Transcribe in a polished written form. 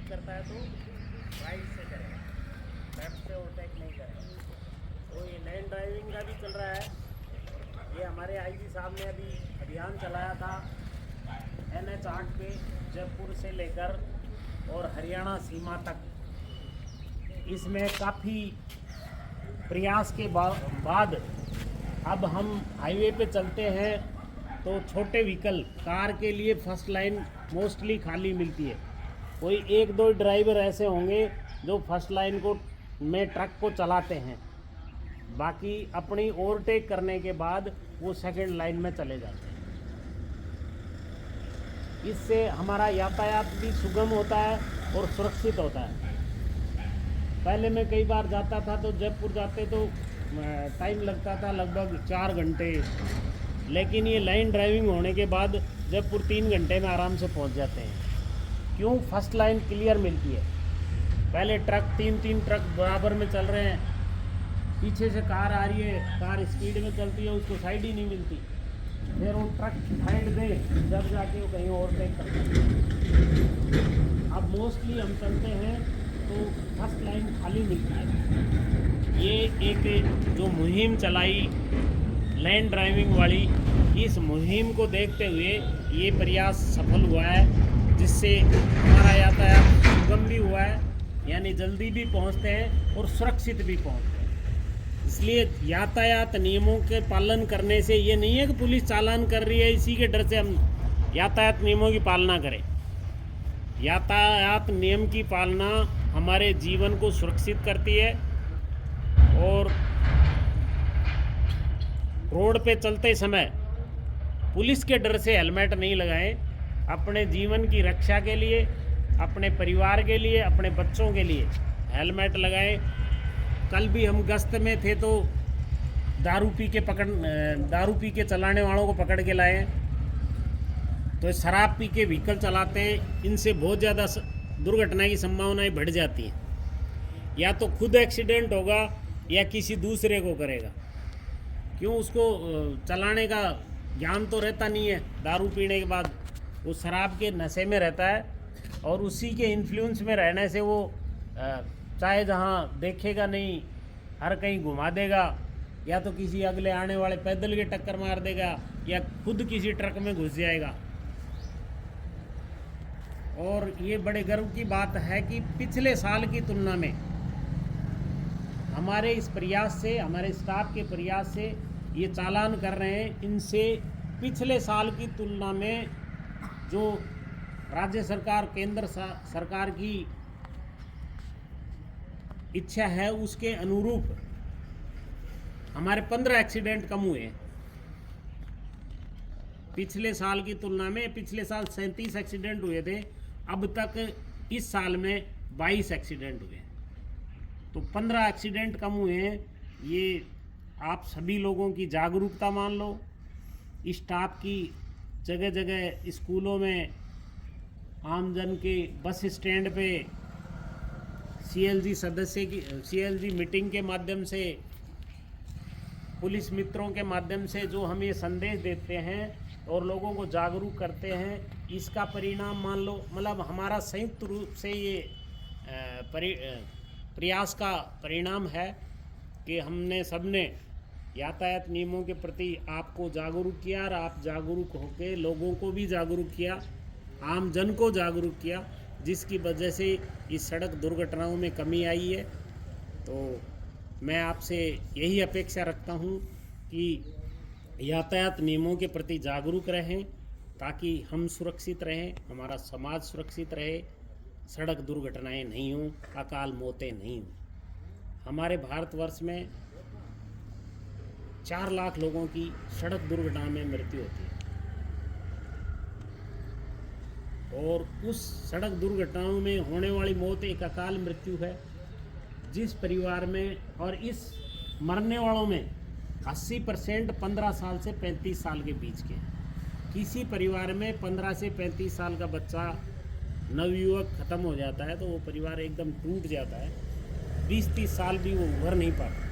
Overtake करता है तो राइट से करेगा, लेफ्ट से ओवरटेक नहीं करेगा। तो ये लेन ड्राइविंग का भी चल रहा है। ये हमारे आईजी साहब ने अभी अभियान चलाया था NH 8 पे, जयपुर से लेकर और हरियाणा सीमा तक। इसमें काफ़ी प्रयास के बाद अब हम हाईवे पे चलते हैं तो छोटे व्हीकल कार के लिए फर्स्ट लाइन मोस्टली खाली मिलती है। कोई एक दो ड्राइवर ऐसे होंगे जो फर्स्ट लाइन को में ट्रक को चलाते हैं, बाकी अपनी ओवरटेक करने के बाद वो सेकंड लाइन में चले जाते हैं। इससे हमारा यातायात भी सुगम होता है और सुरक्षित होता है। पहले मैं कई बार जाता था तो जयपुर जाते तो टाइम लगता था लगभग 4 घंटे, लेकिन ये लाइन ड्राइविंग होने के बाद जयपुर 3 घंटे में आराम से पहुंच जाते हैं। क्यों? फर्स्ट लाइन क्लियर मिलती है। पहले ट्रक 3 ट्रक बराबर में चल रहे हैं, पीछे से कार आ रही है, कार स्पीड में चलती है, उसको साइड ही नहीं मिलती, फिर वो ट्रक साइड दे जब जाके वो कहीं ओवरटेक करता है। अब मोस्टली हम चलते हैं तो फर्स्ट लाइन खाली मिलती है। ये एक जो मुहिम चलाई लैंड ड्राइविंग वाली, इस मुहिम को देखते हुए ये प्रयास सफल हुआ है, जिससे हमारा यातायात सुगम भी हुआ है, यानी जल्दी भी पहुंचते हैं और सुरक्षित भी पहुंचते हैं। इसलिए यातायात नियमों के पालन करने से ये नहीं है कि पुलिस चालान कर रही है इसी के डर से हम यातायात नियमों की पालना करें। यातायात नियम की पालना हमारे जीवन को सुरक्षित करती है और रोड पे चलते समय पुलिस के डर से हेलमेट नहीं लगाएं। अपने जीवन की रक्षा के लिए, अपने परिवार के लिए, अपने बच्चों के लिए हेलमेट लगाएं। कल भी हम गश्त में थे तो दारू पी के चलाने वालों को पकड़ के लाए। तो शराब पी के व्हीकल चलाते हैं, इनसे बहुत ज़्यादा दुर्घटना की संभावनाएं बढ़ जाती हैं। या तो खुद एक्सीडेंट होगा या किसी दूसरे को करेगा। क्यों? उसको चलाने का ज्ञान तो रहता नहीं है। दारू पीने के बाद वो शराब के नशे में रहता है और उसी के इन्फ्लुएंस में रहने से वो चाहे जहाँ देखेगा नहीं हर कहीं घुमा देगा, या तो किसी अगले आने वाले पैदल के टक्कर मार देगा या खुद किसी ट्रक में घुस जाएगा। और ये बड़े गर्व की बात है कि पिछले साल की तुलना में हमारे इस प्रयास से, हमारे स्टाफ के प्रयास से ये चालान कर रहे हैं। इनसे पिछले साल की तुलना में जो राज्य सरकार, केंद्र सरकार की इच्छा है उसके अनुरूप हमारे 15 एक्सीडेंट कम हुए हैं पिछले साल की तुलना में। पिछले साल 37 एक्सीडेंट हुए थे, अब तक इस साल में 22 एक्सीडेंट हुए हैं, तो 15 एक्सीडेंट कम हुए हैं। ये आप सभी लोगों की जागरूकता मान लो, स्टाफ की, जगह जगह स्कूलों में, आमजन के बस स्टैंड पे, CLG मीटिंग के माध्यम से, पुलिस मित्रों के माध्यम से जो हम ये संदेश देते हैं और लोगों को जागरूक करते हैं, इसका परिणाम मान लो, मतलब हमारा संयुक्त रूप से ये प्रयास का परिणाम है कि हमने सबने यातायात नियमों के प्रति आपको जागरूक किया और आप जागरूक होकर लोगों को भी जागरूक किया, आम जन को जागरूक किया, जिसकी वजह से इस सड़क दुर्घटनाओं में कमी आई है। तो मैं आपसे यही अपेक्षा रखता हूं कि यातायात नियमों के प्रति जागरूक रहें ताकि हम सुरक्षित रहें, हमारा समाज सुरक्षित रहे, सड़क दुर्घटनाएं नहीं हों, अकाल मौतें नहीं हों। हमारे भारतवर्ष में 4 लाख लोगों की सड़क दुर्घटना में मृत्यु होती है और उस सड़क दुर्घटनाओं में होने वाली मौत एक अकाल मृत्यु है। जिस परिवार में, और इस मरने वालों में 80% 15 साल से 35 साल के बीच के हैं। किसी परिवार में 15 से 35 साल का बच्चा, नवयुवक ख़त्म हो जाता है तो वो परिवार एकदम टूट जाता है। 20-30 साल भी वो उभर नहीं पाता।